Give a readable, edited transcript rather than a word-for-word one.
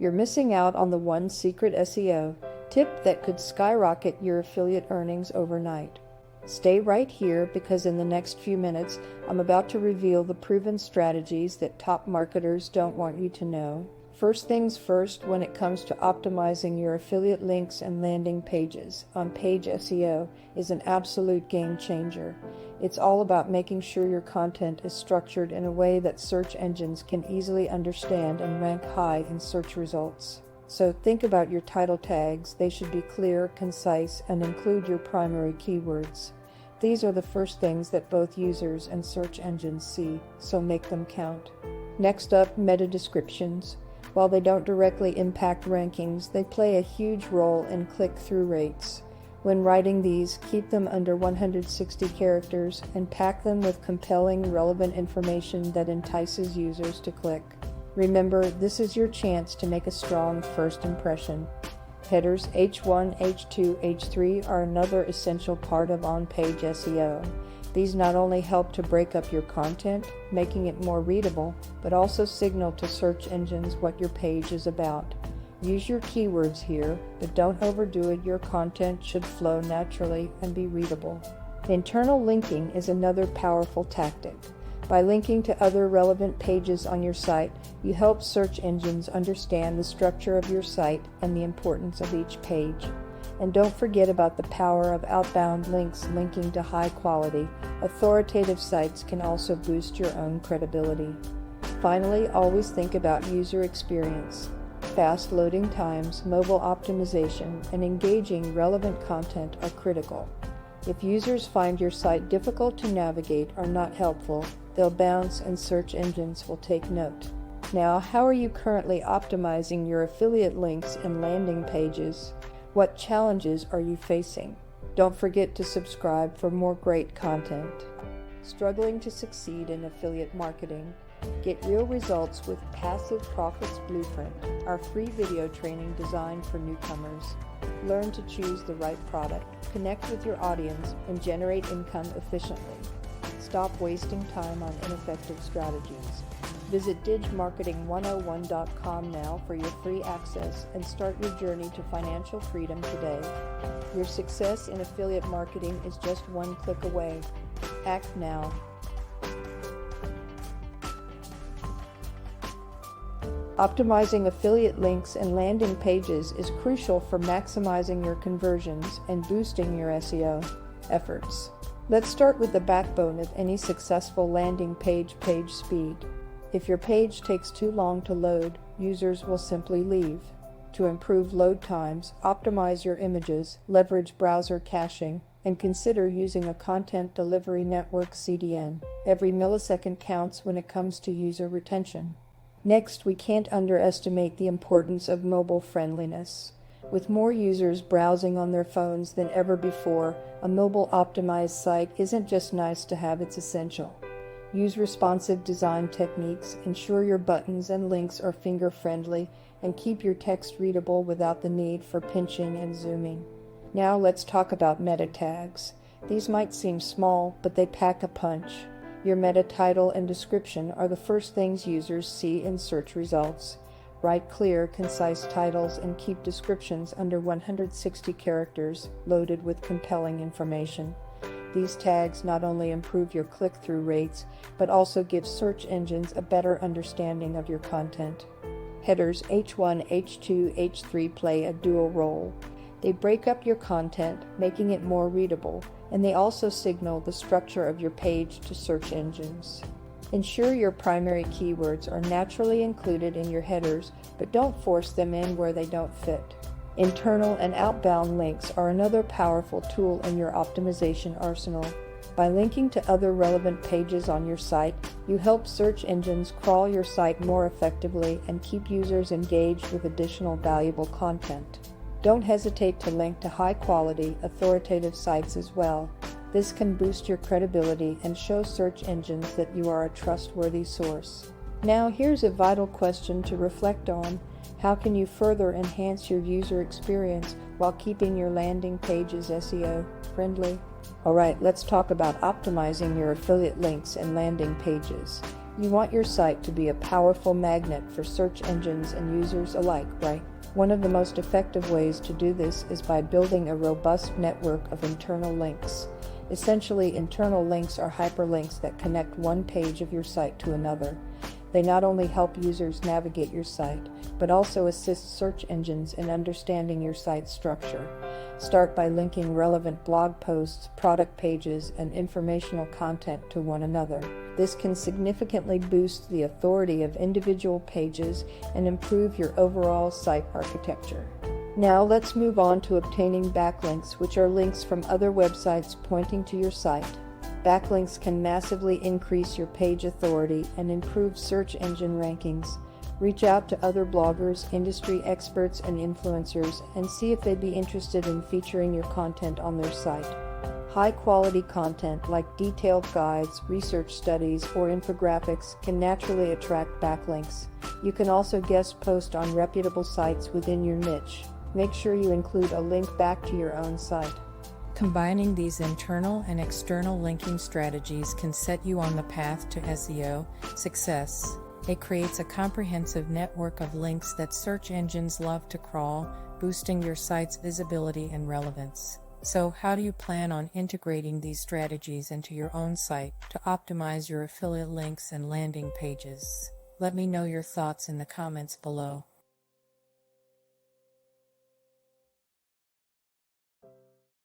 You're missing out on the one secret SEO tip that could skyrocket your affiliate earnings overnight. Stay right here because in the next few minutes, I'm about to reveal the proven strategies that top marketers don't want you to know. First things first, when it comes to optimizing your affiliate links and landing pages, on-page SEO is an absolute game changer. It's all about making sure your content is structured in a way that search engines can easily understand and rank high in search results. So think about your title tags. They should be clear, concise, and include your primary keywords. These are the first things that both users and search engines see, so make them count. Next up, meta descriptions. While they don't directly impact rankings, they play a huge role in click-through rates. When writing these, keep them under 160 characters and pack them with compelling, relevant information that entices users to click. Remember, this is your chance to make a strong first impression. Headers H1, H2, H3 are another essential part of on-page SEO. These not only help to break up your content, making it more readable, but also signal to search engines what your page is about. Use your keywords here, but don't overdo it. Your content should flow naturally and be readable. Internal linking is another powerful tactic. By linking to other relevant pages on your site, you help search engines understand the structure of your site and the importance of each page. And don't forget about the power of outbound links linking to high-quality, authoritative sites can also boost your own credibility. Finally, always think about user experience. Fast loading times, mobile optimization, and engaging relevant content are critical. If users find your site difficult to navigate or not helpful, they'll bounce and search engines will take note. Now, how are you currently optimizing your affiliate links and landing pages? What challenges are you facing? Don't forget to subscribe for more great content. Struggling to succeed in affiliate marketing? Get real results with Passive Profits Blueprint, our free video training designed for newcomers. Learn to choose the right product, connect with your audience, and generate income efficiently. Stop wasting time on ineffective strategies. Visit digmarketing101.com now for your free access and start your journey to financial freedom today. Your success in affiliate marketing is just one click away. Act now. Optimizing affiliate links and landing pages is crucial for maximizing your conversions and boosting your SEO efforts. Let's start with the backbone of any successful landing page speed. If your page takes too long to load, users will simply leave. To improve load times, optimize your images, leverage browser caching, and consider using a content delivery network CDN. Every millisecond counts when it comes to user retention. Next, we can't underestimate the importance of mobile friendliness. With more users browsing on their phones than ever before, a mobile-optimized site isn't just nice to have, it's essential. Use responsive design techniques, ensure your buttons and links are finger-friendly, and keep your text readable without the need for pinching and zooming. Now let's talk about meta tags. These might seem small, but they pack a punch. Your meta title and description are the first things users see in search results. Write clear, concise titles and keep descriptions under 160 characters, loaded with compelling information. These tags not only improve your click-through rates, but also give search engines a better understanding of your content. Headers H1, H2, H3 play a dual role. They break up your content, making it more readable, and they also signal the structure of your page to search engines. Ensure your primary keywords are naturally included in your headers, but don't force them in where they don't fit. Internal and outbound links are another powerful tool in your optimization arsenal. By linking to other relevant pages on your site, you help search engines crawl your site more effectively and keep users engaged with additional valuable content. Don't hesitate to link to high-quality, authoritative sites as well. This can boost your credibility and show search engines that you are a trustworthy source. Now, here's a vital question to reflect on. How can you further enhance your user experience while keeping your landing pages SEO friendly? Alright, let's talk about optimizing your affiliate links and landing pages. You want your site to be a powerful magnet for search engines and users alike, right? One of the most effective ways to do this is by building a robust network of internal links. Essentially, internal links are hyperlinks that connect one page of your site to another. They not only help users navigate your site, but also assist search engines in understanding your site's structure. Start by linking relevant blog posts, product pages, and informational content to one another. This can significantly boost the authority of individual pages and improve your overall site architecture. Now let's move on to obtaining backlinks, which are links from other websites pointing to your site. Backlinks can massively increase your page authority and improve search engine rankings. Reach out to other bloggers, industry experts, and influencers and see if they'd be interested in featuring your content on their site. High-quality content like detailed guides, research studies, or infographics can naturally attract backlinks. You can also guest post on reputable sites within your niche. Make sure you include a link back to your own site. Combining these internal and external linking strategies can set you on the path to SEO success. It creates a comprehensive network of links that search engines love to crawl, boosting your site's visibility and relevance. So, how do you plan on integrating these strategies into your own site to optimize your affiliate links and landing pages? Let me know your thoughts in the comments below.